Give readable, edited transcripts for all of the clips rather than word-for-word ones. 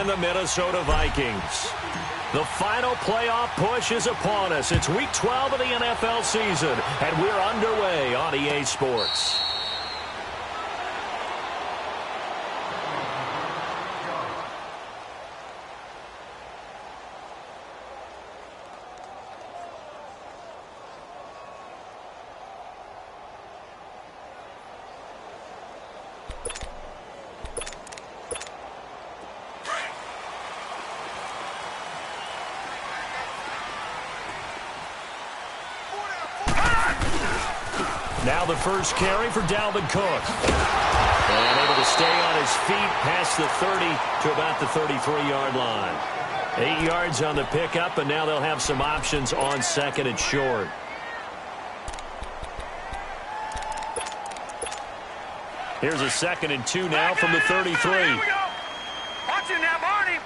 and the Minnesota Vikings. The final playoff push is upon us. It's Week 12 of the NFL season, and we're underway on EA Sports. Now the first carry for Dalvin Cook. And able to stay on his feet past the 30 to about the 33-yard line. 8 yards on the pickup, and now they'll have some options on second and short. Here's a 2nd and 2 now from the 33. Here we go. Watch him now, Barney.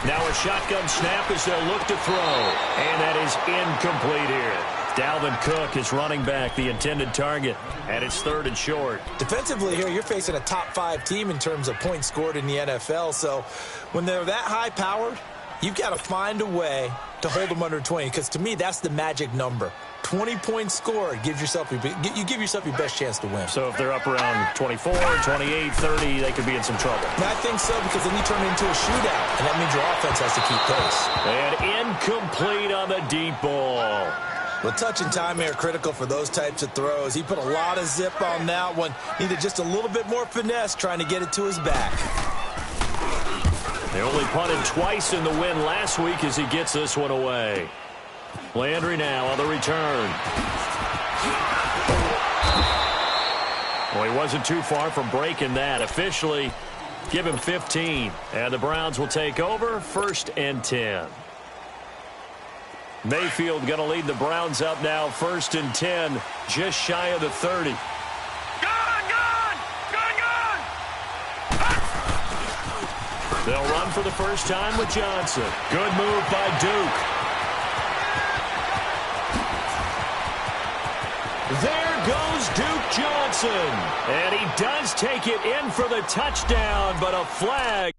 Now a shotgun snap as they'll look to throw. And that is incomplete here. Dalvin Cook is running back, the intended target, and it's 3rd and short. Defensively here, you're facing a top-5 team in terms of points scored in the NFL. So when they're that high-powered, you've got to find a way to hold them under 20, because to me, that's the magic number. 20 points scored gives yourself you give yourself your best chance to win. So if they're up around 24, 28, 30, they could be in some trouble. And I think so, because then you turn it into a shootout, and that means your offense has to keep pace. And incomplete on the deep ball. Well, touch and timing are critical for those types of throws. He put a lot of zip on that one. Needed just a little bit more finesse trying to get it to his back. They only punted twice in the win last week as he gets this one away. Landry now on the return. Well, he wasn't too far from breaking that. Officially, give him 15. And the Browns will take over, 1st and 10. Mayfield going to lead the Browns up now, 1st and 10, just shy of the 30. Gone! They'll run for the first time with Johnson. Good move by Duke. There goes Duke Johnson. And he does take it in for the touchdown, but a flag.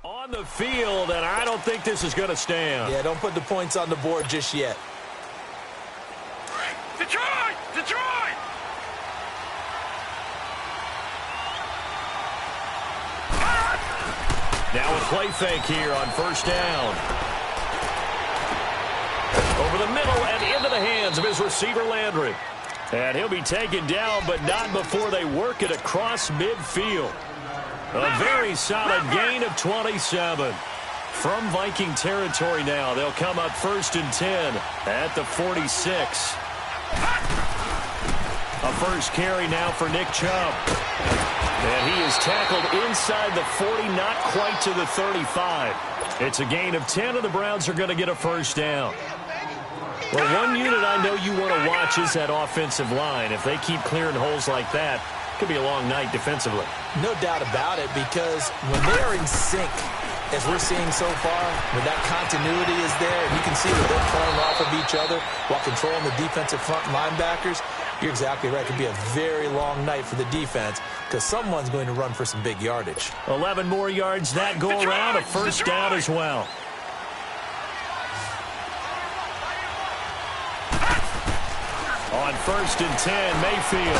On the field, and I don't think this is going to stand. Yeah, don't put the points on the board just yet. Detroit! Now a play fake here on 1st down. Over the middle and into the hands of his receiver, Landry. And he'll be taken down, but not before they work it across midfield. A very solid gain of 27. From Viking territory now, they'll come up 1st and 10 at the 46. A first carry now for Nick Chubb. And he is tackled inside the 40, not quite to the 35. It's a gain of 10, and the Browns are going to get a first down. Well, one unit I know you want to watch is that offensive line. If they keep clearing holes like that, it could be a long night defensively. No doubt about it, because when they are in sync, as we're seeing so far, when that continuity is there, and you can see that they're playing off of each other while controlling the defensive front linebackers, you're exactly right. It could be a very long night for the defense, because someone's going to run for some big yardage. 11 more yards that go around, a first down as well. On 1st and 10, Mayfield.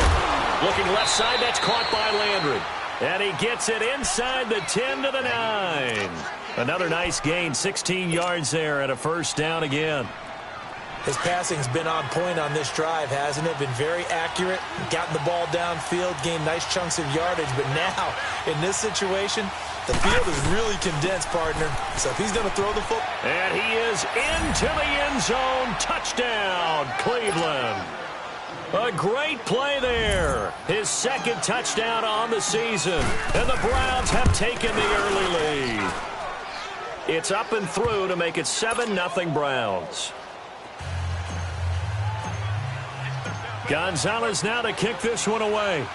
Looking left side, that's caught by Landry. And he gets it inside the 10 to the 9. Another nice gain, 16 yards there, and a first down again. His passing's been on point on this drive, hasn't it? Been very accurate, gotten the ball downfield, gained nice chunks of yardage. But now, in this situation, the field is really condensed, partner. So if he's going to throw the football. And he is into the end zone. Touchdown, Cleveland. A great play there. His 2nd touchdown on the season. And the Browns have taken the early lead. It's up and through to make it 7-0 Browns. Gonzalez now to kick this one away.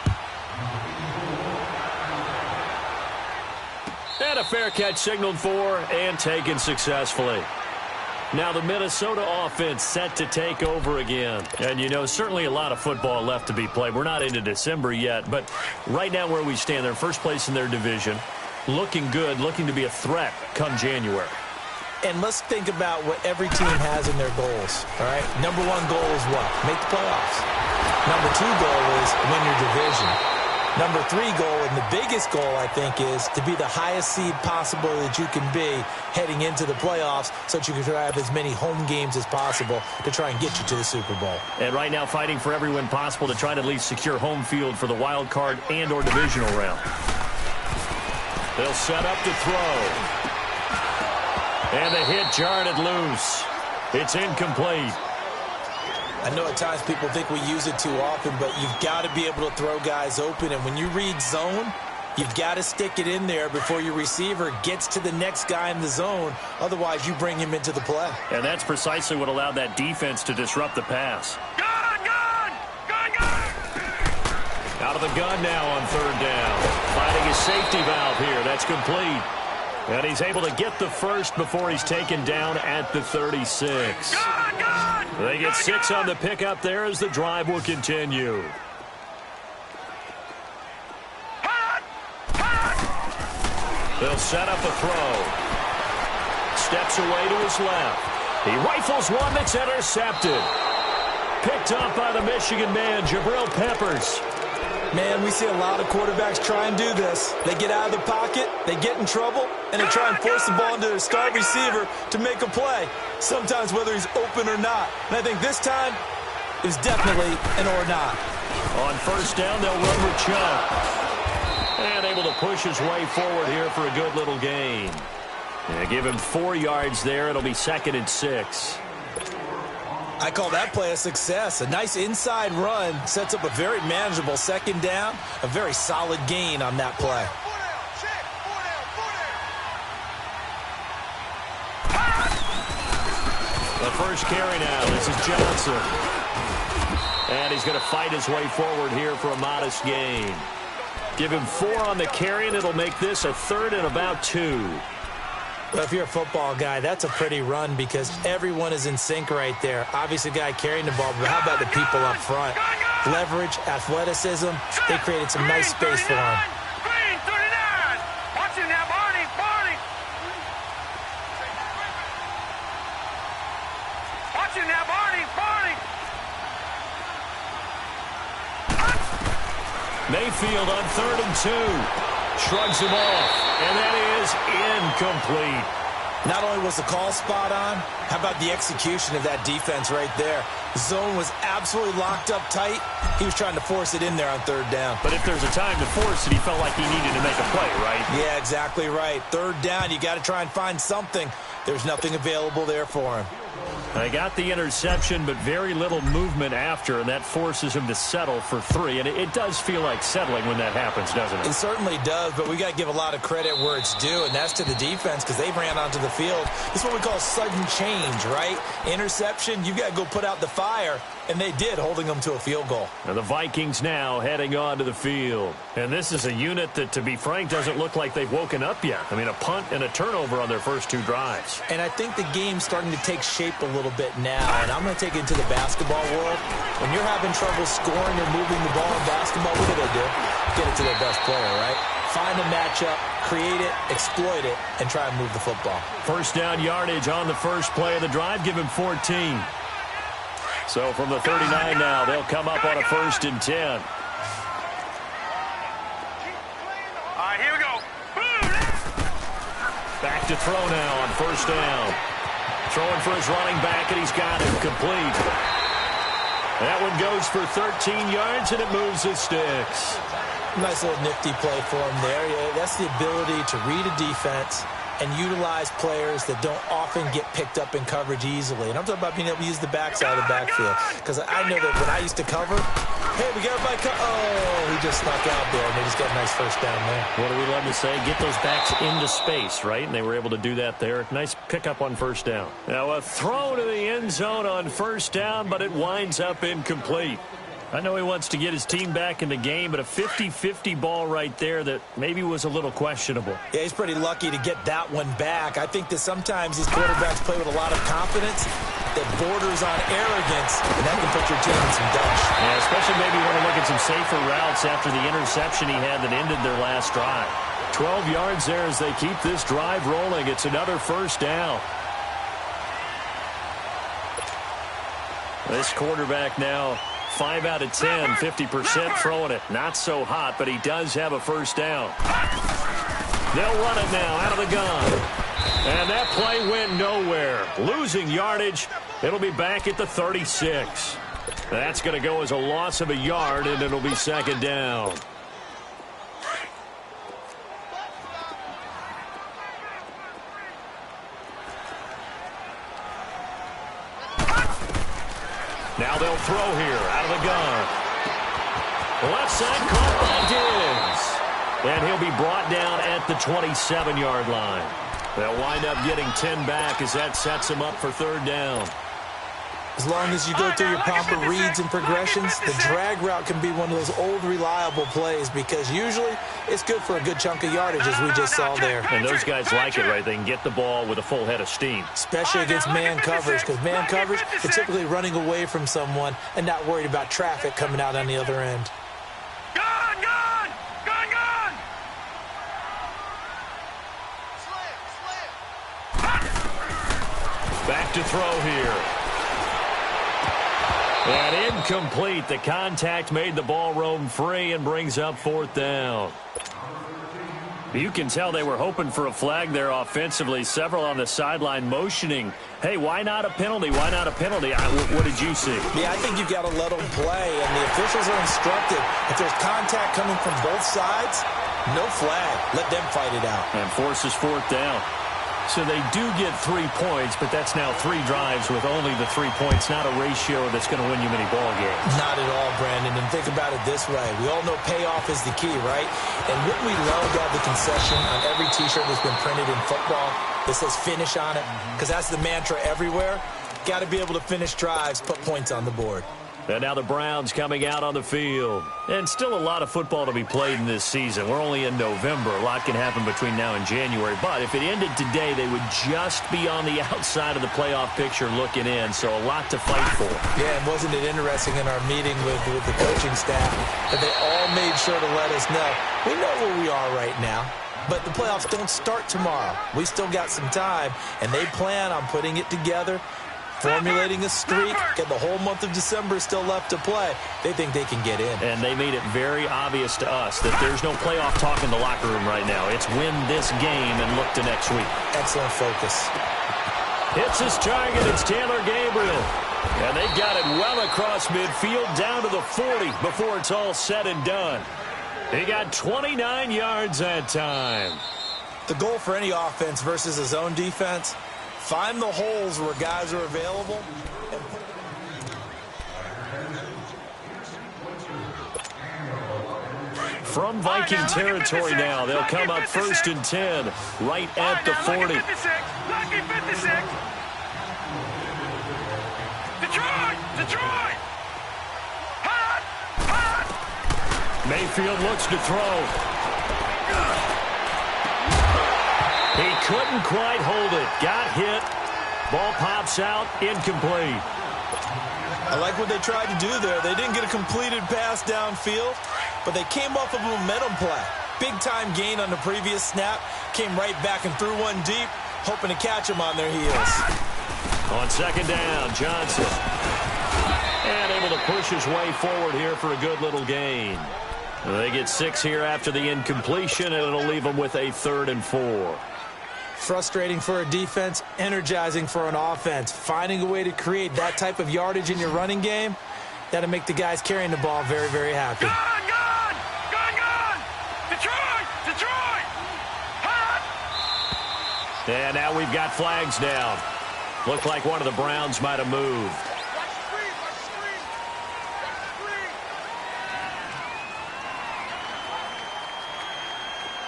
And a fair catch signaled for and taken successfully. Now the Minnesota offense set to take over again. And, you know, certainly a lot of football left to be played. We're not into December yet, but right now where we stand, they're first place in their division. Looking good, looking to be a threat come January. And let's think about what every team has in their goals, all right? Number one goal is what? Make the playoffs. Number two goal is win your division. Number three goal, and the biggest goal, I think, is to be the highest seed possible that you can be heading into the playoffs so that you can have as many home games as possible to try and get you to the Super Bowl. And right now fighting for every win possible to try to at least secure home field for the wild card and or divisional round. They'll set up to throw. And the hit jarred it loose. It's incomplete. I know at times people think we use it too often, but you've got to be able to throw guys open. And when you read zone, you've got to stick it in there before your receiver gets to the next guy in the zone. Otherwise, you bring him into the play. And that's precisely what allowed that defense to disrupt the pass. Gun, gun! Gun, gun! Out of the gun now on third down. Finding his safety valve here. That's complete. And he's able to get the first before he's taken down at the 36. Gun, gun! They get 6 on the pickup there as the drive will continue. Hot! Hot! They'll set up a throw. Steps away to his left. He rifles one that's intercepted. Picked up by the Michigan man, Jabril Peppers. Man, we see a lot of quarterbacks try and do this. They get out of the pocket, they get in trouble, and they try and force the ball into their star receiver to make a play, sometimes whether he's open or not. And I think this time, it was definitely an or not. On first down, they'll run with Chubb. And able to push his way forward here for a good little gain. Yeah, give him 4 yards there. It'll be 2nd and 6. I call that play a success. A nice inside run sets up a very manageable second down, a very solid gain on that play. The first carry now. This is Johnson. And he's going to fight his way forward here for a modest gain. Give him 4 on the carry, and it'll make this a 3rd and about 2. Well, if you're a football guy, that's a pretty run because everyone is in sync right there. Obviously, the guy carrying the ball, but how about the people up front? Leverage, athleticism, they created some nice space for him. Green, 39! Watch him now, Barney! Barney! Watch him now, Barney! Barney! Mayfield on 3rd and 2. Shrugs him off, and that is incomplete. Not only was the call spot on, how about the execution of that defense right there? The zone was absolutely locked up tight. He was trying to force it in there on 3rd down. But if there's a time to force it, he felt like he needed to make a play, right? Yeah, exactly right. 3rd down, you got to try and find something. There's nothing available there for him. They got the interception, but very little movement after, and that forces him to settle for 3. And it does feel like settling when that happens, doesn't it? It certainly does, but we got to give a lot of credit where it's due, and that's to the defense because they ran onto the field. This is what we call sudden change, right? Interception, you got to go put out the fire, and they did, holding them to a field goal. And the Vikings now heading onto the field. And this is a unit that, to be frank, doesn't look like they've woken up yet. I mean, a punt and a turnover on their first 2 drives. And I think the game's starting to take shape a little bit now, and I'm going to take it into the basketball world. When you're having trouble scoring or moving the ball in basketball, what do? Get it to their best player, right? Find a matchup, create it, exploit it, and try and move the football. First down yardage on the first play of the drive. Give him 14. So from the 39 now, they'll come up on a 1st and 10. All right, here we go. Back to throw now on first down. Throwing for his running back, and he's got it complete. That one goes for 13 yards, and it moves the sticks. Nice little nifty play for him there. Yeah, that's the ability to read a defense and utilize players that don't often get picked up in coverage easily. And I'm talking about being able to use the backside of the backfield. Because I know that when I used to cover, hey, we got everybody oh, he just snuck out there, and they just got a nice first down there. What do we love to say? Get those backs into space, right? And they were able to do that there. Nice pickup on first down. Now a throw to the end zone on first down, but it winds up incomplete. I know he wants to get his team back in the game, but a 50-50 ball right there that maybe was a little questionable. Yeah, he's pretty lucky to get that one back. I think that sometimes these quarterbacks play with a lot of confidence that borders on arrogance, and that can put your team in some dutch. Yeah, especially maybe want to look at some safer routes after the interception he had that ended their last drive. 12 yards there as they keep this drive rolling. It's another first down. This quarterback now 5 out of 10, 50% throwing it. Not so hot, but he does have a first down. They'll run it now out of the gun. And that play went nowhere. Losing yardage. It'll be back at the 36. That's going to go as a loss of a yard, and it'll be second down. Now they'll throw here out of the gun. Left side caught by Diggs. And he'll be brought down at the 27-yard line. They'll wind up getting 10 back as that sets him up for third down. As long as you go through your proper reads and progressions, the drag route can be one of those old reliable plays because usually it's good for a good chunk of yardage as we just saw there. And those guys like it, right? They can get the ball with a full head of steam. Especially against man coverage because man coverage, they're typically running away from someone and not worried about traffic coming out on the other end. Back to throw here. And incomplete. The contact made the ball roam free and brings up fourth down. You can tell they were hoping for a flag there offensively. Several on the sideline motioning, hey, why not a penalty? Why not a penalty? What did you see? Yeah, I think you've got to let them play, and the officials are instructed. If there's contact coming from both sides, no flag. Let them fight it out. And forces fourth down. So they do get 3 points, but that's now 3 drives with only the 3 points, not a ratio that's going to win you many ball games. Not at all, Brandon. And think about it this way. We all know payoff is the key, right? And wouldn't we love to have the concession on every T-shirt that's been printed in football that says finish on it? Because that's the mantra everywhere. Got to be able to finish drives, put points on the board. And now the Browns coming out on the field. And still a lot of football to be played in this season. We're only in November. A lot can happen between now and January. But if it ended today, they would just be on the outside of the playoff picture looking in. So a lot to fight for. Yeah, and wasn't it interesting in our meeting with the coaching staff that they all made sure to let us know, we know where we are right now. But the playoffs don't start tomorrow. We still got some time, and they plan on putting it together, formulating a streak, and the whole month of December is still left to play. They think they can get in. And they made it very obvious to us that there's no playoff talk in the locker room right now. It's win this game and look to next week. Excellent focus. Hits his target. It's Taylor Gabriel. And they got it well across midfield down to the 40 before it's all said and done. He got 29 yards that time. The goal for any offense versus a zone defense, find the holes where guys are available. From Viking territory now, they'll come up 1st and 10, right at the 40. Lucky 56. Detroit! Hot! Mayfield looks to throw. He couldn't quite hold it. Got hit. Ball pops out. Incomplete. I like what they tried to do there. They didn't get a completed pass downfield, but they came off of a momentum play. Big-time gain on the previous snap. Came right back and threw one deep, hoping to catch them on their heels. On second down, Johnson. And able to push his way forward here for a good little gain. They get 6 here after the incompletion, and it'll leave them with a 3rd and 4. Frustrating for a defense, energizing for an offense. Finding a way to create that type of yardage in your running game, that'll make the guys carrying the ball very, very happy. Gone! Detroit! Hot! And now we've got flags down. Looked like one of the Browns might have moved.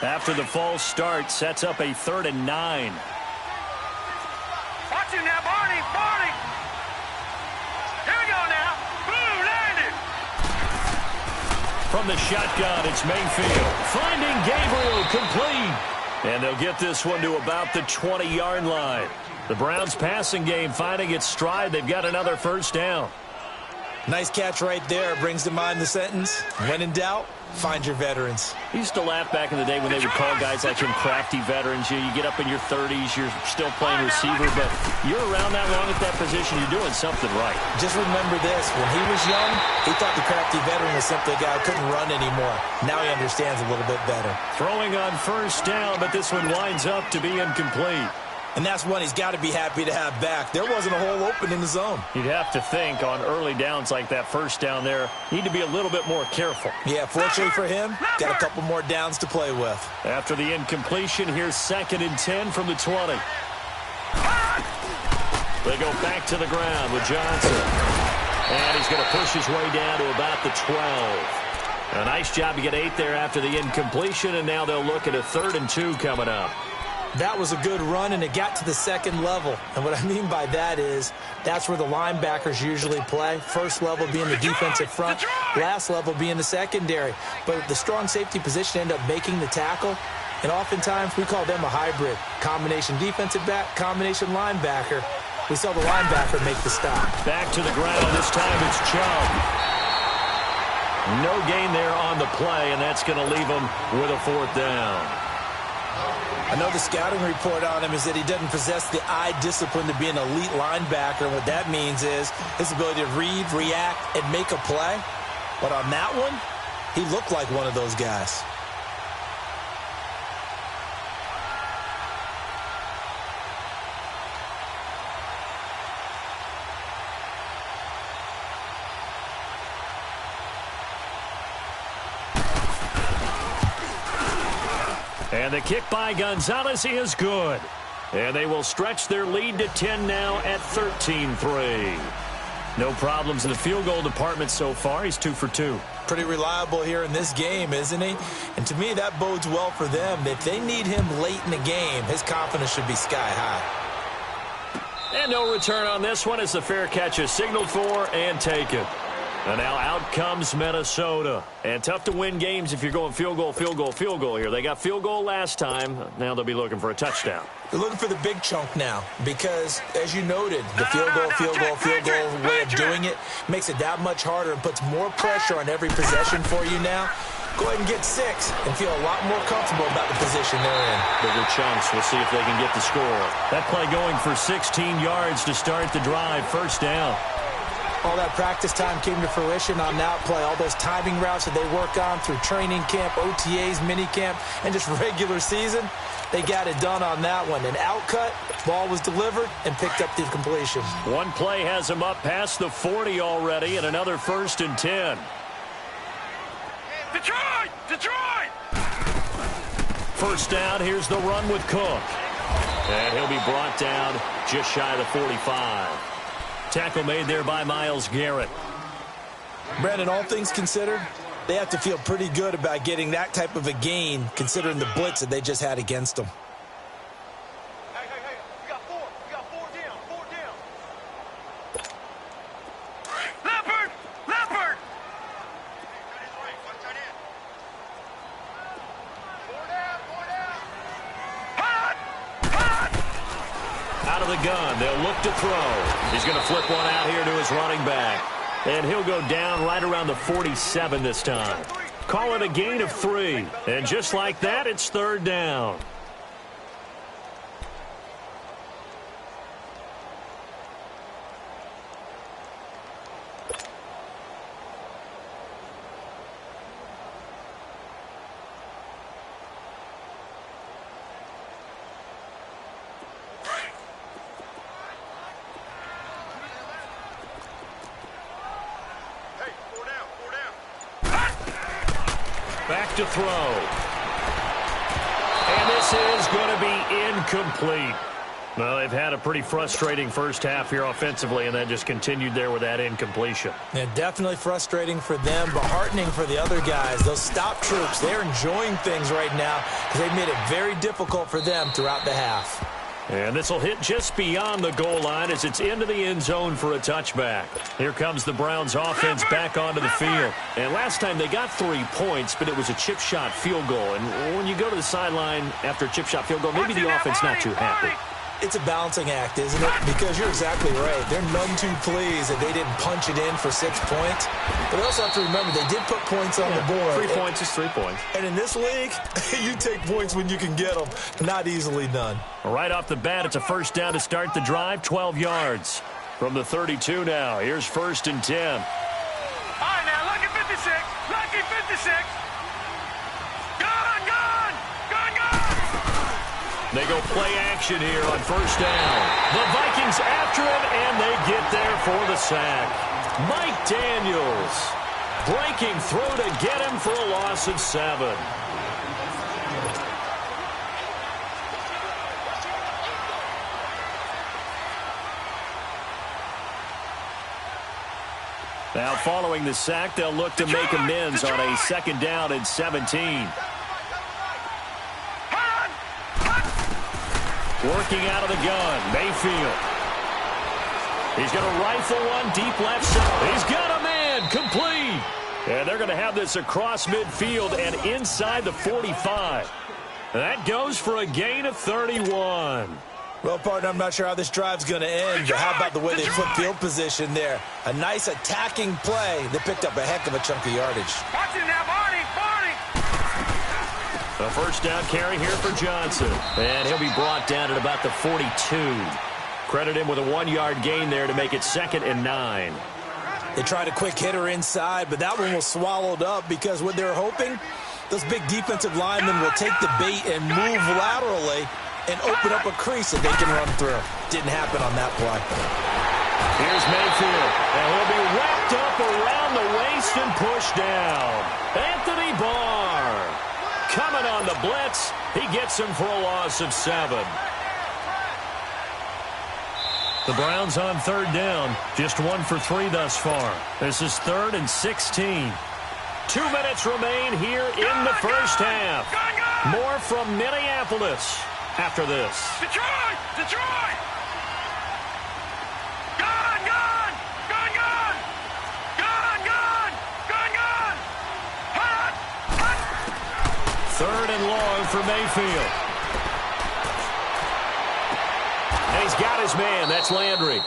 After the false start, sets up a 3rd and 9. Watch him now, Barney! Here we go now! Boom, landed! From the shotgun, it's Mayfield. Finding Gabriel, complete. And they'll get this one to about the 20-yard line. The Browns passing game finding its stride. They've got another first down. Nice catch right there. Brings to mind the sentence, when in doubt, find your veterans. I used to laugh back in the day when they would call guys like him crafty veterans. You get up in your 30s, you're still playing receiver, but you're around that long at that position, you're doing something right. Just remember this. When he was young, he thought the crafty veteran was simply a guy who couldn't run anymore. Now he understands a little bit better. Throwing on first down, but this one winds up to be incomplete. And that's one he's got to be happy to have back. There wasn't a hole open in the zone. You'd have to think on early downs like that first down there, need to be a little bit more careful. Yeah, fortunately for him, got a couple more downs to play with. After the incompletion, here's 2nd and 10 from the 20. They go back to the ground with Johnson. And he's going to push his way down to about the 12. A nice job to get 8 there after the incompletion, and now they'll look at a 3rd and 2 coming up. That was a good run, and it got to the 2nd level. And what I mean by that is that's where the linebackers usually play. First level being the defensive front, last level being the secondary. But the strong safety position ended up making the tackle, and oftentimes we call them a hybrid. Combination defensive back, combination linebacker. We saw the linebacker make the stop. Back to the ground. This time it's Chubb. No gain there on the play, and that's going to leave him with a 4th down. I know the scouting report on him is that he doesn't possess the eye discipline to be an elite linebacker. And what that means is his ability to read, react, and make a play. But on that one, he looked like one of those guys. And the kick by Gonzalez is good. And they will stretch their lead to 10 now at 13-3. No problems in the field goal department so far. He's 2 for 2. Pretty reliable here in this game, isn't he? And to me, that bodes well for them. If they need him late in the game, his confidence should be sky high. And no return on this one as the fair catch is signaled for and taken. And now out comes Minnesota. And tough to win games if you're going field goal, field goal, field goal here. They got field goal last time. Now they'll be looking for a touchdown. They're looking for the big chunk now because, as you noted, the field goal way of doing it makes it that much harder and puts more pressure on every possession for you now. Go ahead and get 6 and feel a lot more comfortable about the position they're in. Bigger chunks. We'll see if they can get the score. That play going for 16 yards to start the drive. First down. All that practice time came to fruition on that play. All those timing routes that they work on through training camp, OTAs, minicamp, and just regular season, they got it done on that one. An outcut, ball was delivered, and picked up the completion. One play has him up past the 40 already, and another 1st and 10. Detroit! Detroit! First down, here's the run with Cook. And he'll be brought down just shy of the 45. Tackle made there by Myles Garrett. Brandon, all things considered, they have to feel pretty good about getting that type of a gain considering the blitz that they just had against them. Hey, we got 4. We got 4 down. 4 down. Leopard! Leopard! Out of the gun, they'll look to throw. He's going to flip one out here to his running back. And he'll go down right around the 47 this time. Call it a gain of 3. And just like that, it's 3rd down. Back to throw. And this is going to be incomplete. Well, they've had a pretty frustrating first half here offensively, and that just continued there with that incompletion. Yeah, definitely frustrating for them, but heartening for the other guys. Those stop troops, they're enjoying things right now because they've made it very difficult for them throughout the half. And this will hit just beyond the goal line as it's into the end zone for a touchback. Here comes the Browns offense back onto the field. And last time they got 3 points, but it was a chip shot field goal. And when you go to the sideline after a chip shot field goal, maybe the offense not too happy. It's a balancing act, isn't it? Because you're exactly right. They're none too pleased that they didn't punch it in for 6 points. But they also have to remember they did put points on the board. 3 points is 3 points. And in this league, you take points when you can get them. Not easily done. Right off the bat, it's a first down to start the drive, 12 yards. From the 32 now, here's 1st and 10. All right, now, lucky 56. Lucky 56. Gone, gone. Gone, gone. They go play action here on 1st down. The Vikings after him, and they get there for the sack. Mike Daniels breaking through to get him for a loss of 7. Now following the sack, they'll look to make amends on a 2nd down and 17. Working out of the gun, Mayfield. He's going to rifle one deep left side. He's got a man, complete. And they're going to have this across midfield and inside the 45. That goes for a gain of 31. Well, partner, I'm not sure how this drive's going to end, but how about the way they flip field position there? A nice attacking play that picked up a heck of a chunk of yardage. Watch it now, Barney, Barney. A 1st down carry here for Johnson. And he'll be brought down at about the 42. Credit him with a 1-yard gain there to make it 2nd and 9. They tried a quick hitter inside, but that one was swallowed up because what they're hoping, those big defensive linemen will take the bait and move laterally and open up a crease that they can run through. Didn't happen on that play. Here's Mayfield, and he'll be wrapped up around the waist and pushed down. Anthony Barr coming on the blitz. He gets him for a loss of 7. The Browns on 3rd down, just 1 for 3 thus far. This is 3rd and 16. 2 minutes remain here in the first half. More from Minneapolis after this. Detroit! Detroit! Gone, gone! Gone, gone! Gone, gone! Gone, gone! Hot! Hot! 3rd and long for Mayfield. And he's got his man. That's Landry.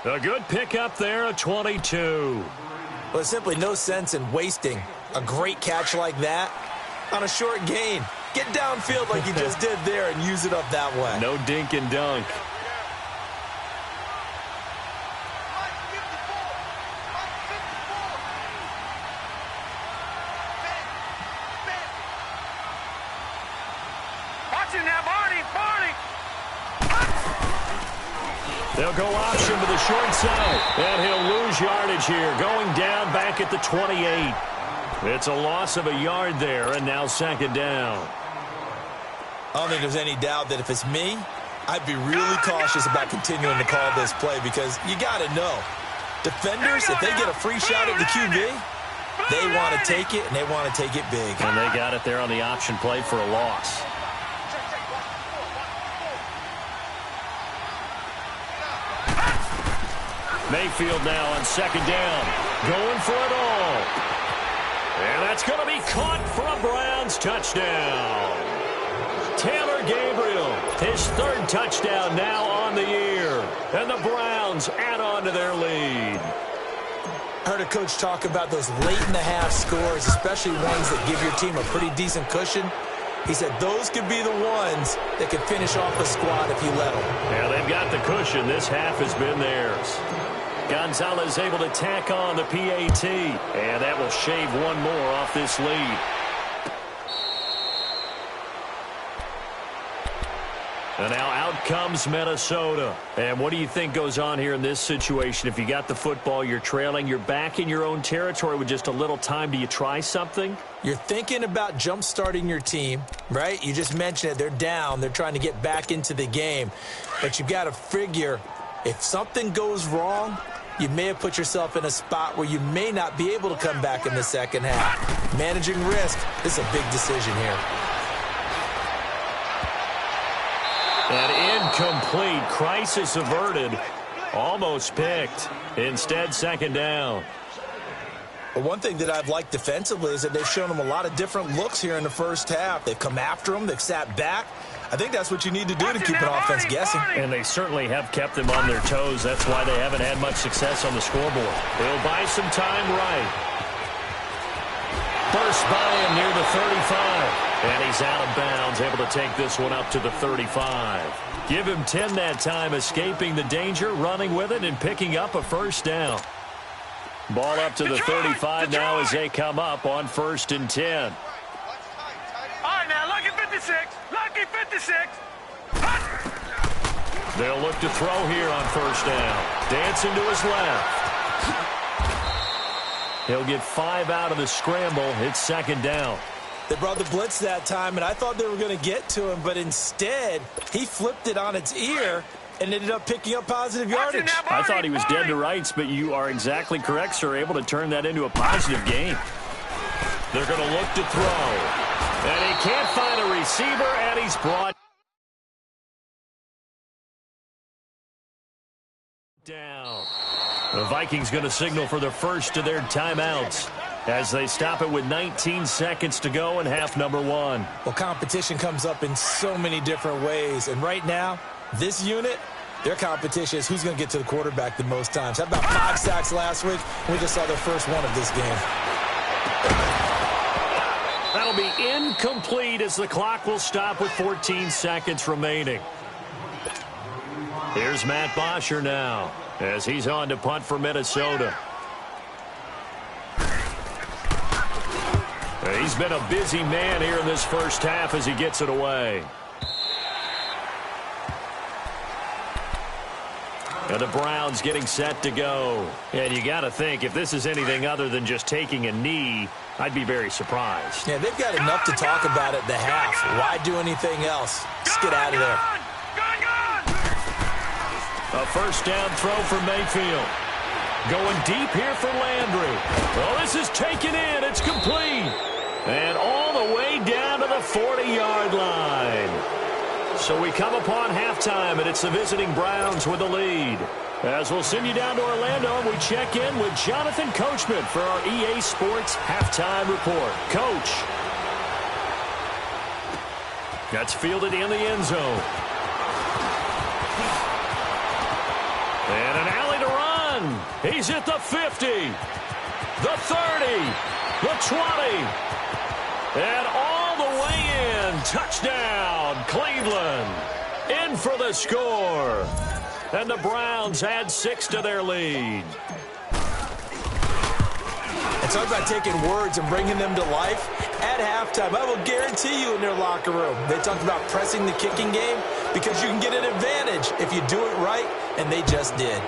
A good pickup there, a 22. Well, there's simply no sense in wasting a great catch like that on a short gain. Get downfield like you just did there and use it up that way. No dink and dunk. Watch it now, Barney, Barney! They'll go option to the short side. And he'll lose yardage here, going down back at the 28. It's a loss of a yard there, and now 2nd down. I don't think there's any doubt that if it's me, I'd be really cautious about continuing to call this play because you got to know. Defenders, if they get a free shot at the QB, they want to take it, and they want to take it big. And they got it there on the option play for a loss. Mayfield now on 2nd down, going for it all. And that's going to be caught for a Browns touchdown. Taylor Gabriel, his 3rd touchdown now on the year. And the Browns add on to their lead. I heard a coach talk about those late-in-the-half scores, especially ones that give your team a pretty decent cushion. He said those could be the ones that could finish off the squad if you let them. Yeah, they've got the cushion. This half has been theirs. Gonzalez able to tack on the PAT, and that will shave 1 more off this lead. And now out comes Minnesota. And what do you think goes on here in this situation? If you got the football, you're trailing, you're back in your own territory with just a little time. Do you try something? You're thinking about jump-starting your team, right? You just mentioned it. They're down. They're trying to get back into the game. But you've got to figure if something goes wrong, you may have put yourself in a spot where you may not be able to come back in the second half. Managing risk is a big decision here. And crisis averted. Almost picked. Instead, second down. Well, one thing that I've liked defensively is that they've shown them a lot of different looks here in the first half. They've come after them. They've sat back. I think that's what you need to do to keep an offense guessing. And they certainly have kept them on their toes. That's why they haven't had much success on the scoreboard. They'll buy some time right. Burst by him near the 35. And he's out of bounds, able to take this one up to the 35. Give him 10 that time, escaping the danger, running with it, and picking up a first down. Ball up to the 35 now as they come up on 1st and 10. All right, now, lucky 56. Lucky 56. They'll look to throw here on 1st down. Dancing to his left. He'll get 5 out of the scramble. It's 2nd down. They brought the blitz that time, and I thought they were going to get to him, but instead, he flipped it on its ear and ended up picking up positive yardage. I thought he was dead to rights, but you are exactly correct, sir. Able to turn that into a positive gain. They're going to look to throw. And he can't find a receiver, and he's brought down. The Vikings going to signal for the first of their timeouts as they stop it with 19 seconds to go in half number 1. Well, competition comes up in so many different ways, and right now, this unit, their competition is who's going to get to the quarterback the most times. Had about 5 sacks last week. We just saw their first one of this game. That'll be incomplete as the clock will stop with 14 seconds remaining. Here's Matt Bosher now as he's on to punt for Minnesota. He's been a busy man here in this first half as he gets it away. And the Browns getting set to go. And you got to think, if this is anything other than just taking a knee, I'd be very surprised. Yeah, they've got enough to talk about at the half. Why do anything else? Just get out of there. A first down throw for Mayfield. Going deep here for Landry. Well, this is taken in. It's complete. And all the way down to the 40-yard line. So we come upon halftime, and it's the visiting Browns with the lead. As we'll send you down to Orlando, and we check in with Jonathan Coachman for our EA Sports Halftime Report. Coach. That's fielded in the end zone. And an alley to run. He's at the 50, the 30, the 20, and all the way in. Touchdown, Cleveland. In for the score. And the Browns add 6 to their lead. It's all about taking words and bringing them to life. At halftime, I will guarantee you in their locker room, they talked about pressing the kicking game because you can get an advantage if you do it right, and they just did.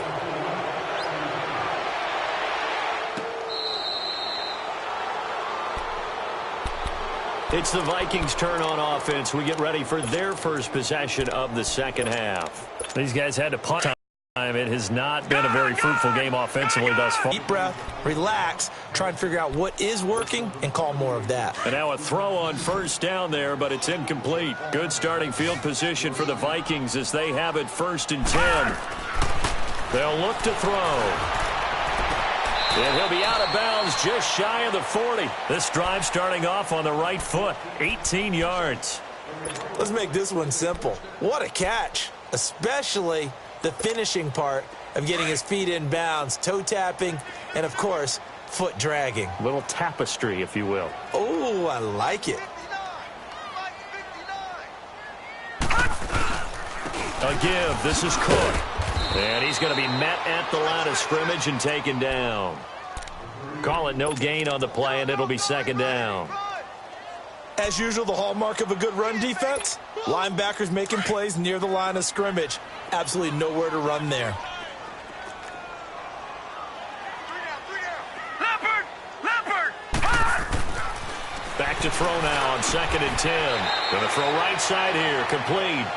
It's the Vikings' turn on offense. We get ready for their first possession of the second half. These guys had to punt time. It has not been a very fruitful game offensively thus far. Deep breath, relax, try and figure out what is working and call more of that. And now a throw on first down there, but it's incomplete. Good starting field position for the Vikings as they have it 1st and 10. They'll look to throw. And he'll be out of bounds just shy of the 40. This drive starting off on the right foot, 18 yards. Let's make this one simple. What a catch, especially the finishing part of getting his feet in bounds, toe tapping, and, of course, foot dragging. Little tapestry, if you will. Oh, I like it. A give. This is Cook. And he's going to be met at the line of scrimmage and taken down. Call it no gain on the play, and it'll be 2nd down. As usual, the hallmark of a good run defense, linebackers making plays near the line of scrimmage. Absolutely nowhere to run there. Back to throw now on 2nd and 10. Going to throw right side here, complete.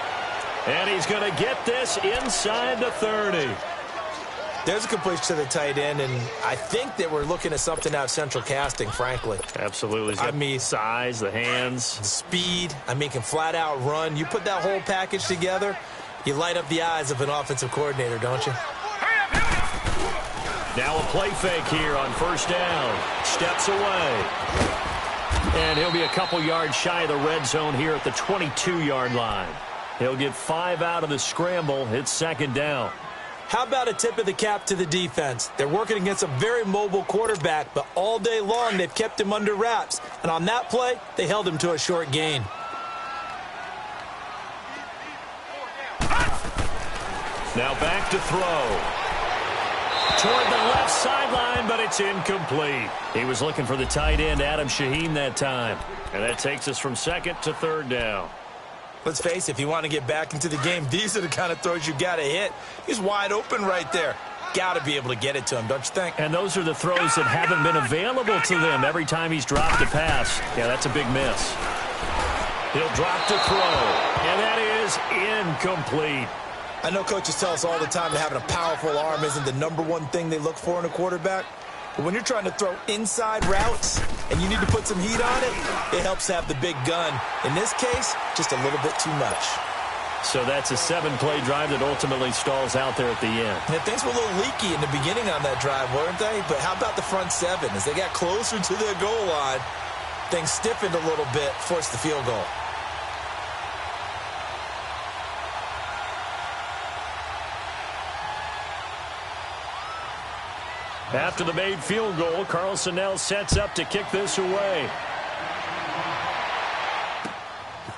And he's going to get this inside the 30. There's a completion to the tight end, and I think that we're looking at something out of central casting, frankly. Absolutely. He's got the size, the hands. The speed. I mean, can flat out run. You put that whole package together, You light up the eyes of an offensive coordinator, don't you? Now a play fake here on first down. Steps away. And he'll be a couple yards shy of the red zone here at the 22-yard line. He'll get 5 out of the scramble. It's second down. How about a tip of the cap to the defense? They're working against a very mobile quarterback, but all day long they've kept him under wraps. And on that play, they held him to a short gain. Now back to throw. Toward the left sideline, but it's incomplete. He was looking for the tight end, Adam Shaheen, that time. And that takes us from second to third down. Let's face it, if you want to get back into the game, these are the kind of throws you got to hit. He's wide open right there. Got to be able to get it to him, don't you think? And those are the throws that haven't been available to them every time he's dropped a pass. Yeah, that's a big miss. He'll drop to throw, and that is incomplete. I know coaches tell us all the time that having a powerful arm isn't the #1 thing they look for in a quarterback. But when you're trying to throw inside routes and you need to put some heat on it, it helps have the big gun. In this case, just a little bit too much. So that's a 7-play drive that ultimately stalls out there at the end. And things were a little leaky in the beginning on that drive, weren't they? But how about the front seven? As they got closer to their goal line, things stiffened a little bit, forced the field goal. After the made field goal, Carlson now sets up to kick this away.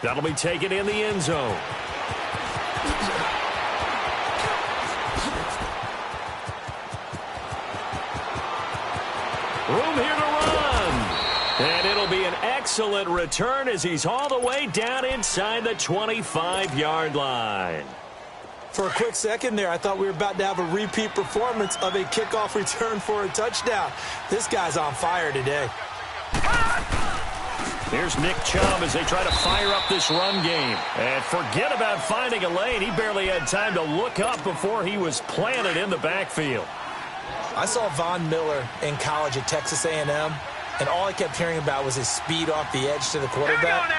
That'll be taken in the end zone. Room here to run. And it'll be an excellent return as he's all the way down inside the 25-yard line. For a quick second there, I thought we were about to have a repeat performance of a kickoff return for a touchdown. This guy's on fire today. Here's Nick Chubb as they try to fire up this run game. And forget about finding a lane. He barely had time to look up before he was planted in the backfield. I saw Von Miller in college at Texas A&M, and all I kept hearing about was his speed off the edge to the quarterback.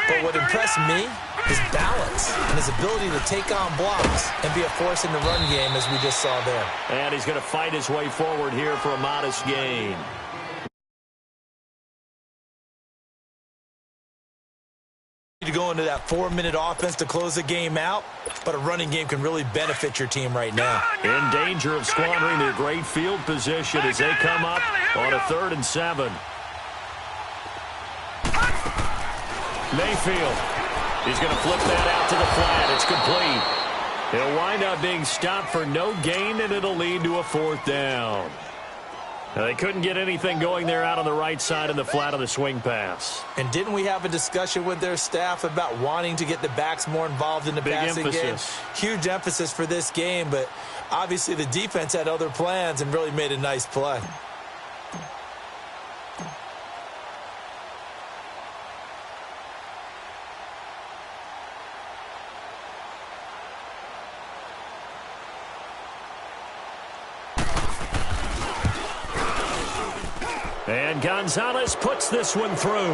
But what impressed me, his balance and his ability to take on blocks and be a force in the run game, as we just saw there. And he's going to fight his way forward here for a modest gain. To go into that 4-minute offense to close the game out, but a running game can really benefit your team right now. In danger of squandering their great field position as they come up on a 3rd and 7. Mayfield. He's going to flip that out to the flat. It's complete. He'll wind up being stopped for no gain, and it'll lead to a 4th down. Now, they couldn't get anything going there out on the right side of the flat of the swing pass. And didn't we have a discussion with their staff about wanting to get the backs more involved in the passing game? Huge emphasis for this game, but obviously the defense had other plans and really made a nice play. And Gonzalez puts this one through.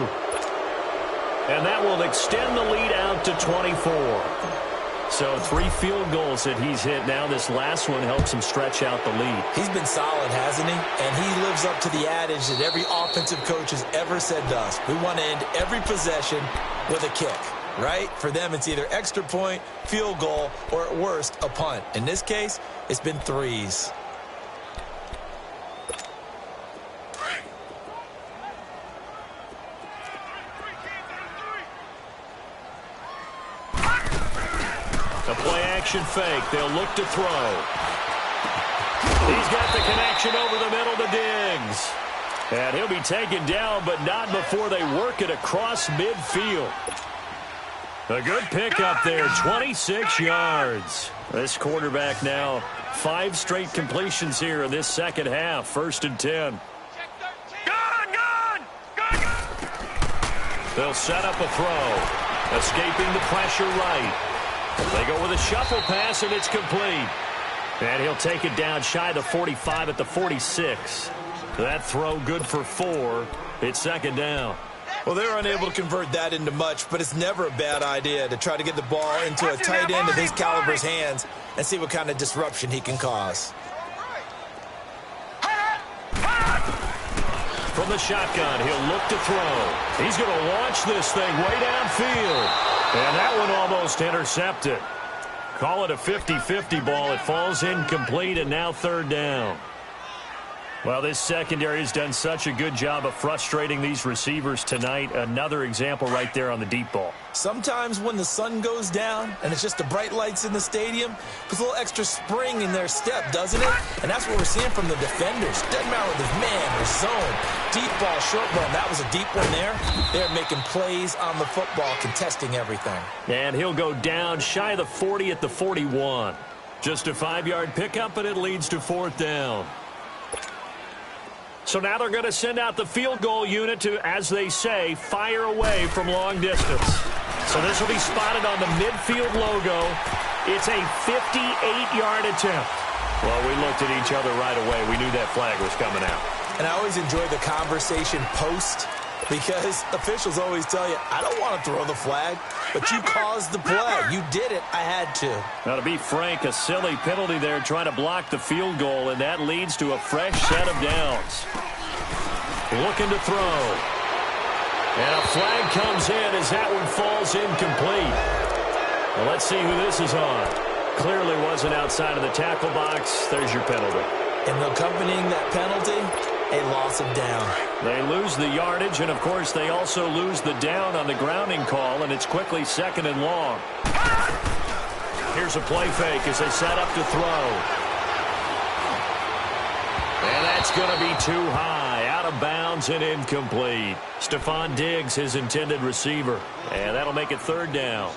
And that will extend the lead out to 24. So 3 field goals that he's hit now. This last one helps him stretch out the lead. He's been solid, hasn't he? And he lives up to the adage that every offensive coach has ever said to us. We want to end every possession with a kick, right? For them, it's either extra point, field goal, or at worst, a punt. In this case, it's been 3s. A play-action fake. They'll look to throw. He's got the connection over the middle to Diggs. And he'll be taken down, but not before they work it across midfield. A good pickup there, 26 yards. This quarterback now, 5 straight completions here in this second half. 1st and 10. They'll set up a throw. Escaping the pressure right. They go with a shuffle pass, and it's complete. And he'll take it down shy of the 45 at the 46. That throw good for 4. It's second down. Well, they were unable to convert that into much, but it's never a bad idea to try to get the ball into a tight end of his caliber's hands and see what kind of disruption he can cause. From the shotgun, he'll look to throw. He's going to launch this thing way downfield. And that one almost intercepted. Call it a 50-50 ball. It falls incomplete, and now third down. Well, this secondary has done such a good job of frustrating these receivers tonight. Another example right there on the deep ball. Sometimes when the sun goes down and it's just the bright lights in the stadium, puts a little extra spring in their step, doesn't it? And that's what we're seeing from the defenders. Doesn't matter whether it's man or zone, deep ball, short ball. That was a deep one there. They're making plays on the football, contesting everything. And he'll go down shy of the 40 at the 41. Just a 5-yard pickup, and it leads to fourth down. So now they're going to send out the field goal unit to, as they say, fire away from long distance. So this will be spotted on the midfield logo. It's a 58-yard attempt. Well, we looked at each other right away. We knew that flag was coming out. And I always enjoy the conversation post, because officials always tell you, I don't want to throw the flag, but you caused the play. You did it. I had to. Now, to be frank, a silly penalty there trying to block the field goal, and that leads to a fresh set of downs. Looking to throw. And a flag comes in as that one falls incomplete. Well, let's see who this is on. Clearly wasn't outside of the tackle box. There's your penalty. And accompanying that penalty, a loss of down. They lose the yardage, and, of course, they also lose the down on the grounding call, and it's quickly second and long. Here's a play fake as they set up to throw. And that's going to be too high, out of bounds and incomplete. Stephon Diggs, his intended receiver, and that'll make it third down.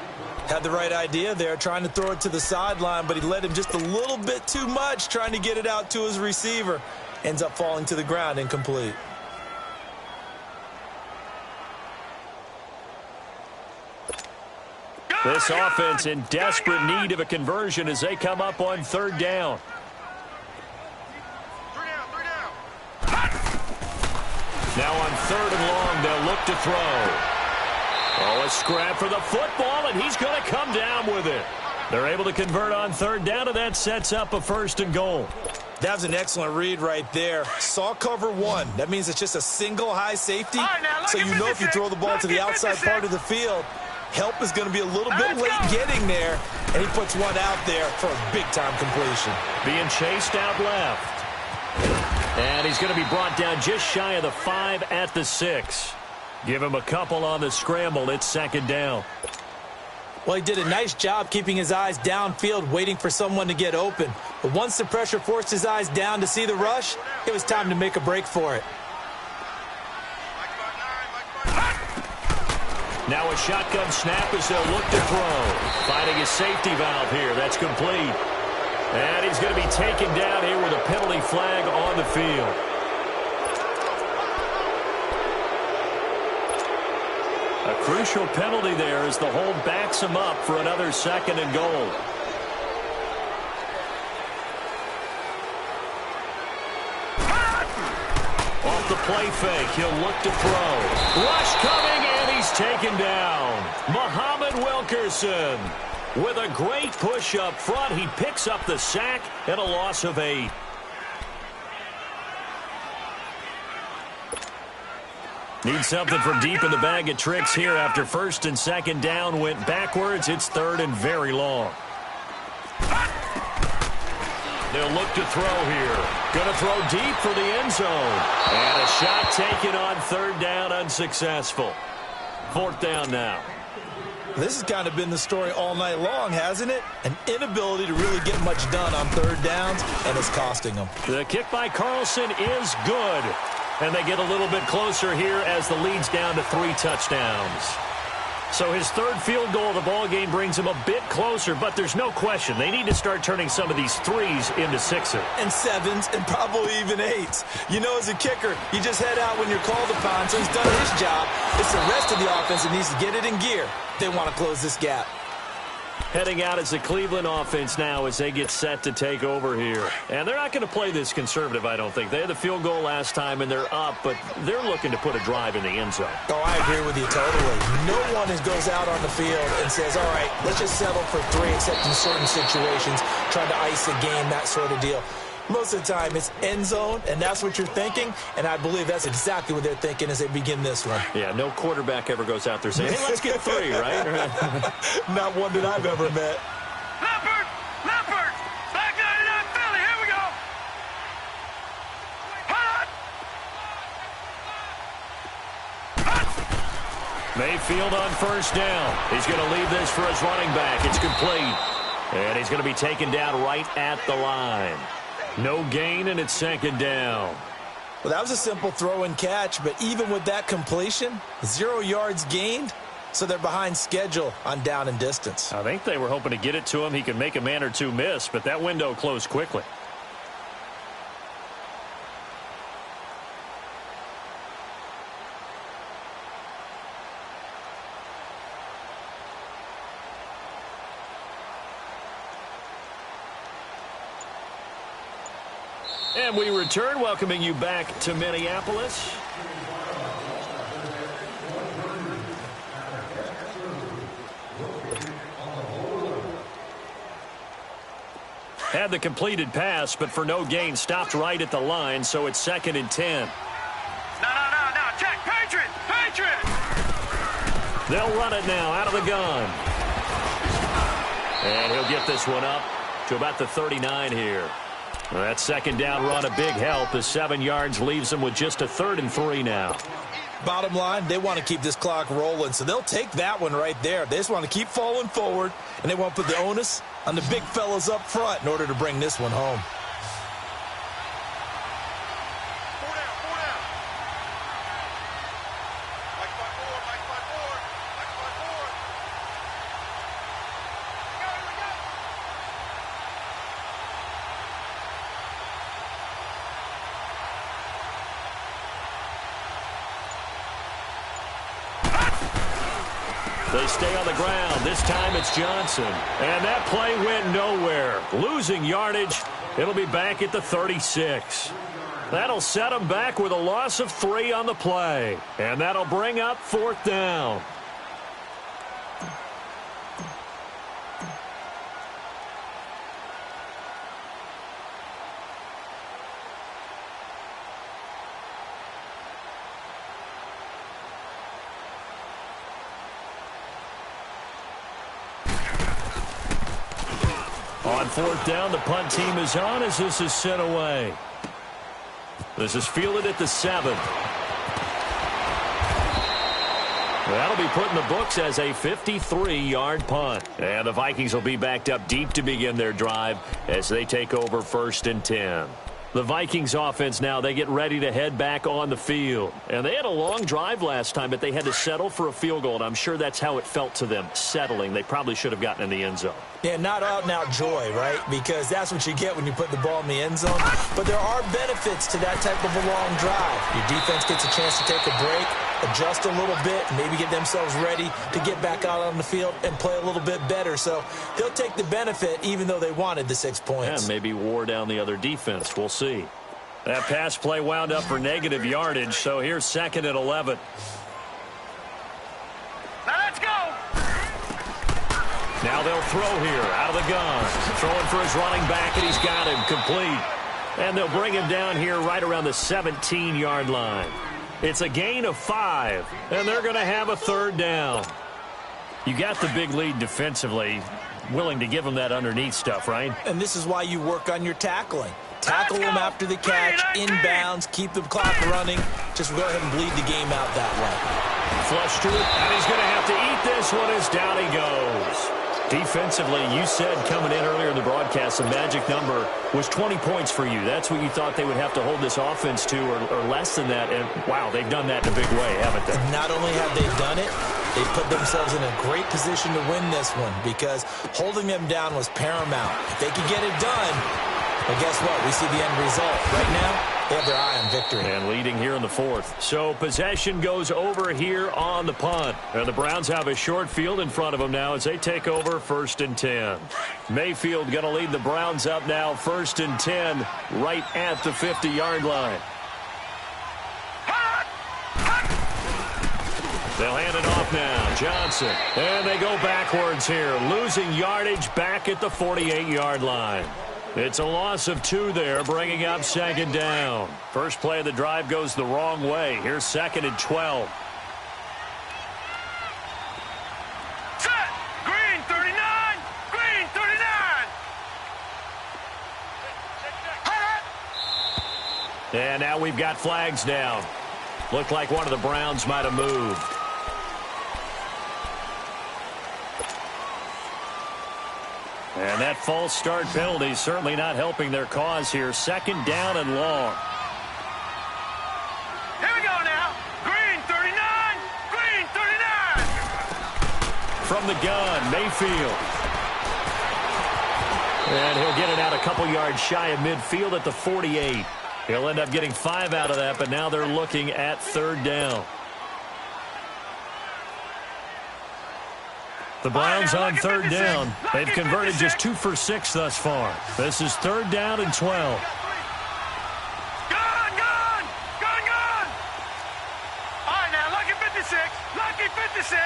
Had the right idea there, trying to throw it to the sideline, but he led him just a little bit too much, trying to get it out to his receiver. Ends up falling to the ground, incomplete. This offense in desperate need of a conversion as they come up on third down. Now on third and long, they'll look to throw. Oh, a scrap for the football, and he's going to come down with it. They're able to convert on third down, and that sets up a first and goal. That was an excellent read right there. Saw cover one. That means it's just a single high safety. So you know if you throw the ball to the outside part of the field, help is going to be a little bit late getting there. And he puts one out there for a big-time completion. Being chased out left. And he's going to be brought down just shy of the 5 at the 6. Give him a couple on the scramble. It's second down. Well, he did a nice job keeping his eyes downfield, waiting for someone to get open. But once the pressure forced his eyes down to see the rush, it was time to make a break for it. Now a shotgun snap as they'll look to throw. Finding his safety valve here. That's complete. And he's going to be taken down here with a penalty flag on the field. A crucial penalty there as the hold backs him up for another second and goal. Off the play fake, he'll look to throw. Rush coming, and he's taken down. Muhammad Wilkerson with a great push up front. He picks up the sack and a loss of 8. Need something from deep in the bag of tricks here after first and second down went backwards. It's third and very long. They'll look to throw here. Going to throw deep for the end zone. And a shot taken on third down, unsuccessful. Fourth down now. This has kind of been the story all night long, hasn't it? An inability to really get much done on third downs, and it's costing them. The kick by Carlson is good. And they get a little bit closer here as the lead's down to 3 touchdowns. So his third field goal of the ball game brings him a bit closer, but there's no question they need to start turning some of these 3s into 6s. And 7s, and probably even 8s. You know, as a kicker, you just head out when you're called upon, so he's done his job. It's the rest of the offense that needs to get it in gear. They want to close this gap. Heading out as the Cleveland offense now as they get set to take over here. And they're not going to play this conservative, I don't think. They had the field goal last time, and they're up, but they're looking to put a drive in the end zone. Oh, I agree with you totally. No one goes out on the field and says, all right, let's just settle for 3, except in certain situations, trying to ice a game, that sort of deal. Most of the time, it's end zone, and that's what you're thinking, and I believe that's exactly what they're thinking as they begin this one. Yeah, no quarterback ever goes out there saying, hey, let's get 3, right? Not one that I've ever met. Leopard! Leopard! Back 99 Philly, here we go! Hut! Mayfield on first down. He's going to leave this for his running back. It's complete. And he's going to be taken down right at the line. No gain, and it's second down. Well, that was a simple throw and catch, but even with that completion, 0 yards gained, so they're behind schedule on down and distance. I think they were hoping to get it to him. He could make a man or two miss, but that window closed quickly. And we return, welcoming you back to Minneapolis. Had the completed pass, but for no gain, stopped right at the line, so it's 2nd and 10. No, check, Patriot! Patriot! They'll run it now out of the gun. And he'll get this one up to about the 39 here. Well, that second down run, a big help. The 7 yards leaves them with just a 3rd and 3 now. Bottom line, they want to keep this clock rolling, so they'll take that one right there. They just want to keep falling forward, and they want to put the onus on the big fellas up front in order to bring this one home. Four down. Mike 5-4. They stay on the ground. This time it's Johnson. And that play went nowhere. Losing yardage. It'll be back at the 36. That'll set them back with a loss of 3 on the play. And that'll bring up 4th down. On 4th down, the punt team is on as this is sent away. This is fielded at the 7. That'll be put in the books as a 53-yard punt. And the Vikings will be backed up deep to begin their drive as they take over 1st and 10. The Vikings offense now, they get ready to head back on the field. And they had a long drive last time, but they had to settle for a field goal. And I'm sure that's how it felt to them, settling. They probably should have gotten in the end zone. Yeah, not out-and-out joy, right? Because that's what you get when you put the ball in the end zone. But there are benefits to that type of a long drive. Your defense gets a chance to take a break, adjust a little bit, maybe get themselves ready to get back out on the field and play a little bit better. So they'll take the benefit even though they wanted the 6 points. And maybe wore down the other defense. We'll see. That pass play wound up for negative yardage, so here's 2nd and 11. Now let's go! Now they'll throw here out of the gun. Throwing for his running back, and he's got him complete. And they'll bring him down here right around the 17-yard line. It's a gain of 5, and they're going to have a 3rd down. You got the big lead defensively, willing to give them that underneath stuff, right? And this is why you work on your tackling. Tackle them after the catch, inbounds, keep the clock running. Just go ahead and bleed the game out that way. Flush to it, and he's going to have to eat this one as down he goes. Defensively, you said coming in earlier in the broadcast, the magic number was 20 points for you. That's what you thought they would have to hold this offense to, or less than that. And, wow, they've done that in a big way, haven't they? Not only have they done it, they put themselves in a great position to win this one because holding them down was paramount. If they could get it done, well, guess what? We see the end result. Right now, They have their eye on victory. And leading here in the fourth. So possession goes over here on the punt. And the Browns have a short field in front of them now as they take over 1st and 10. Mayfield going to lead the Browns up now 1st and 10 right at the 50-yard line. They'll hand it off now. Johnson. And they go backwards here. Losing yardage back at the 48-yard line. It's a loss of 2 there, bringing up 2nd down. First play of the drive goes the wrong way. Here's 2nd and 12. Set. Green 39. Green 39. And now we've got flags down. Looked like one of the Browns might have moved. And that false start penalty is certainly not helping their cause here. 2nd down and long. Here we go now. Green 39. Green 39. From the gun, Mayfield. And he'll get it out a couple yards shy of midfield at the 48. He'll end up getting 5 out of that, but now they're looking at 3rd down. The Browns on 3rd down. They've converted just 2 for 6 thus far. This is 3rd down and 12. Gun, gun, gun, gun. All right, now, lucky 56. Lucky 56.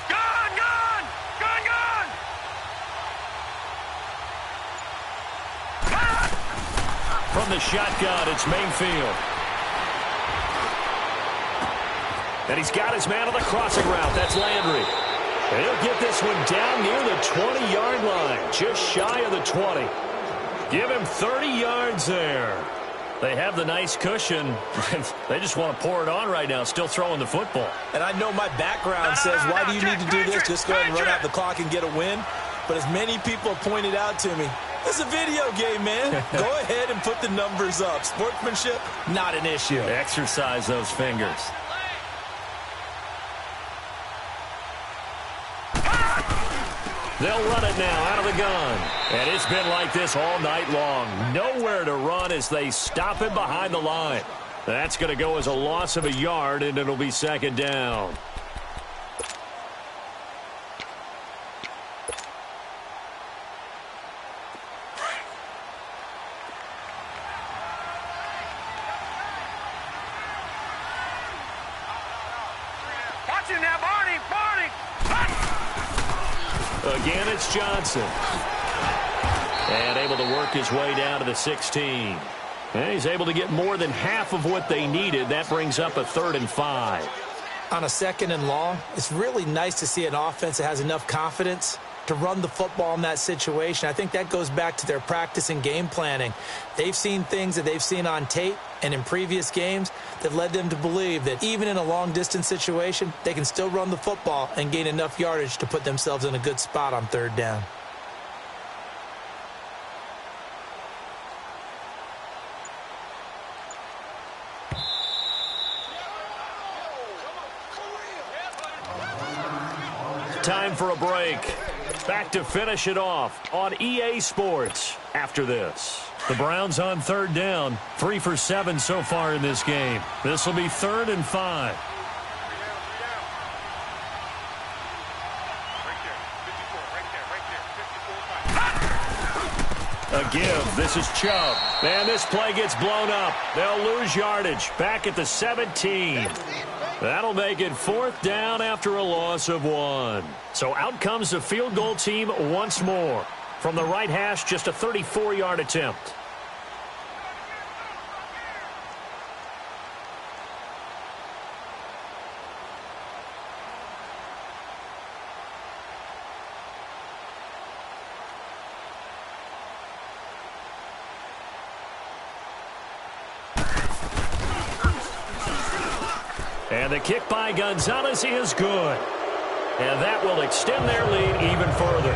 Gun, gun, gun, gun. From the shotgun, it's Mayfield. And he's got his man on the crossing route. That's Landry. And he'll get this one down near the 20-yard line, just shy of the 20. Give him 30 yards there. They have the nice cushion. They just want to pour it on right now, still throwing the football. And I know my background says, why do you need to do this? Just go ahead and run out the clock and get a win. But as many people pointed out to me, it's a video game, man. Go ahead and put the numbers up. Sportsmanship, not an issue. Exercise those fingers. They'll run it now out of the gun. And it's been like this all night long. Nowhere to run as they stop him behind the line. That's going to go as a loss of a yard, and it'll be 2nd down. Watch it now, Barney, Barney. Again, it's Johnson. And able to work his way down to the 16. And he's able to get more than half of what they needed. That brings up a 3rd and 5. On a 2nd and long, it's really nice to see an offense that has enough confidence to run the football in that situation. I think that goes back to their practice and game planning. They've seen things that they've seen on tape and in previous games that led them to believe that even in a long-distance situation, they can still run the football and gain enough yardage to put themselves in a good spot on 3rd down. Time for a break. Back to finish it off on EA Sports after this. The Browns on 3rd down. 3 for 7 so far in this game. This will be 3rd and 5. A give. This is Chubb. And this play gets blown up. They'll lose yardage. Back at the 17. That'll make it 4th down after a loss of 1. So out comes the field goal team once more. From the right hash, just a 34-yard attempt. And the kick by Gonzalez is good. And that will extend their lead even further.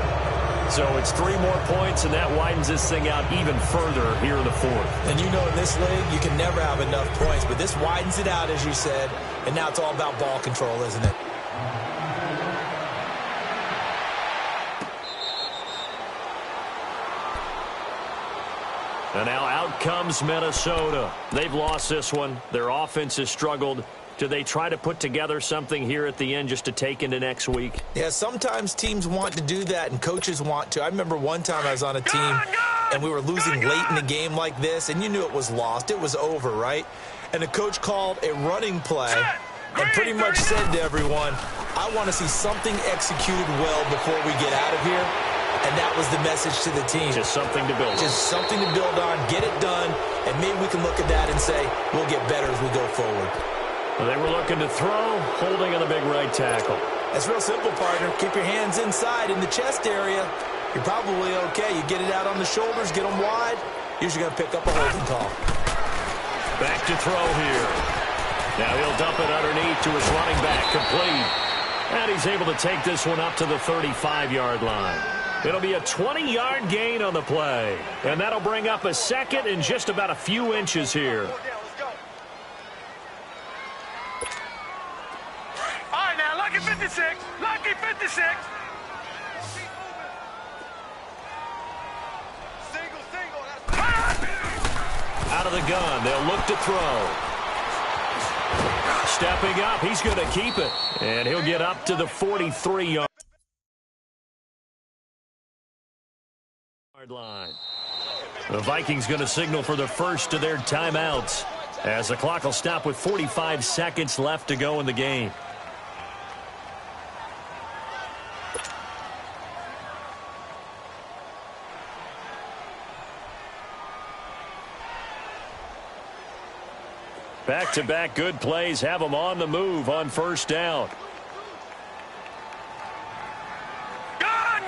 So it's 3 more points, and that widens this thing out even further here in the 4th. And you know in this league, you can never have enough points, but this widens it out, as you said, and now it's all about ball control, isn't it? And now out comes Minnesota. They've lost this one. Their offense has struggled. Do they try to put together something here at the end just to take into next week? Yeah, sometimes teams want to do that and coaches want to. I remember one time I was on a team and we were losing late in a game like this, and you knew it was lost. It was over, right? And the coach called a running play and pretty much said to everyone, I want to see something executed well before we get out of here. And that was the message to the team. Just something to build on. Just something to build on, get it done, and maybe we can look at that and say, we'll get better as we go forward. Well, they were looking to throw, holding on the big right tackle. That's real simple, partner. Keep your hands inside in the chest area. You're probably okay. You get it out on the shoulders, get them wide. Usually going to pick up a holding call. Back to throw here. Now he'll dump it underneath to his running back, complete. And he's able to take this one up to the 35-yard line. It'll be a 20-yard gain on the play. And that'll bring up a second and just about a few inches here. All right, now, lucky 56. Lucky 56. Single. Out of the gun, they'll look to throw. Stepping up, he's going to keep it. And he'll get up to the 43-yard line. The Vikings going to signal for the first of their timeouts as the clock will stop with 45 seconds left to go in the game. Back-to-back good plays have them on the move on first down. Gun!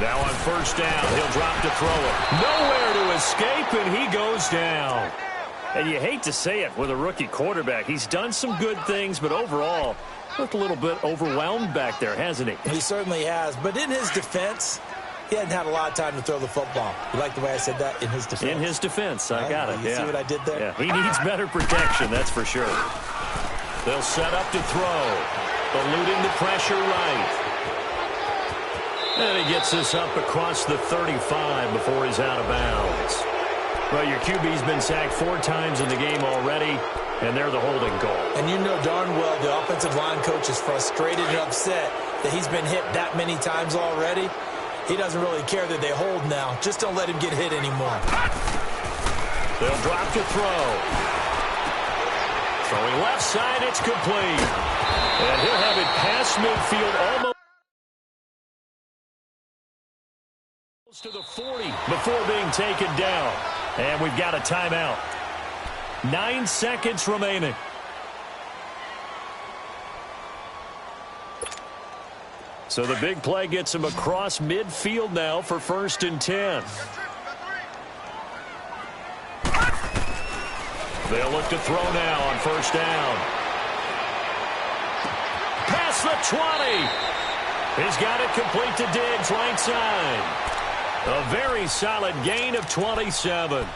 Now on first down, he'll drop to throw it. Nowhere to escape, and he goes down. And you hate to say it with a rookie quarterback. He's done some good things, but overall, looked a little bit overwhelmed back there, hasn't he? He certainly has. But in his defense, he hadn't had a lot of time to throw the football. You like the way I said that? In his defense. In his defense. I got it. You see what I did there? Yeah, he needs better protection, that's for sure. They'll set up to throw. Eluding the pressure right. And he gets this up across the 35 before he's out of bounds. Well, your QB's been sacked 4 times in the game already, and they're the holding call. And you know darn well the offensive line coach is frustrated and upset that he's been hit that many times already. He doesn't really care that they hold now. Just don't let him get hit anymore. They'll drop to throw. Throwing left side, it's complete. And he'll have it past midfield almost to the 40 before being taken down. And we've got a timeout. 9 seconds remaining. So the big play gets him across midfield now for 1st and 10. They'll look to throw now on first down. Past the 20. He's got it complete to Diggs, right side. A very solid gain of 27.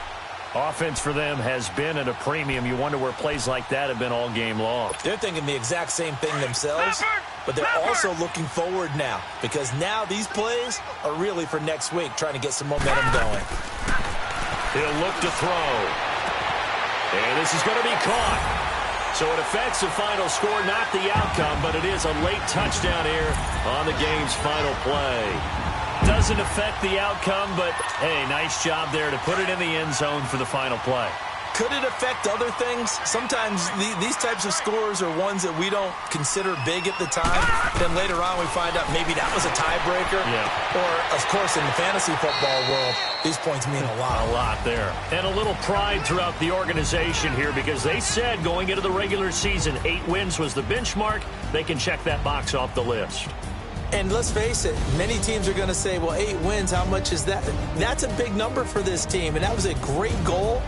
Offense for them has been at a premium. You wonder where plays like that have been all game long. They're thinking the exact same thing themselves, but they're also looking forward now because now these plays are really for next week, trying to get some momentum going. He'll look to throw. And this is going to be caught. So it affects the final score, not the outcome, but it is a late touchdown here on the game's final play. Doesn't affect the outcome, but, hey, nice job there to put it in the end zone for the final play. Could it affect other things? Sometimes these types of scores are ones that we don't consider big at the time. Then later on we find out maybe that was a tiebreaker. Yeah. Or, of course, in the fantasy football world, these points mean a lot. A lot there. And a little pride throughout the organization here because they said going into the regular season, 8 wins was the benchmark. They can check that box off the list. And let's face it, many teams are going to say, well, 8 wins, how much is that? That's a big number for this team, and that was a great goal.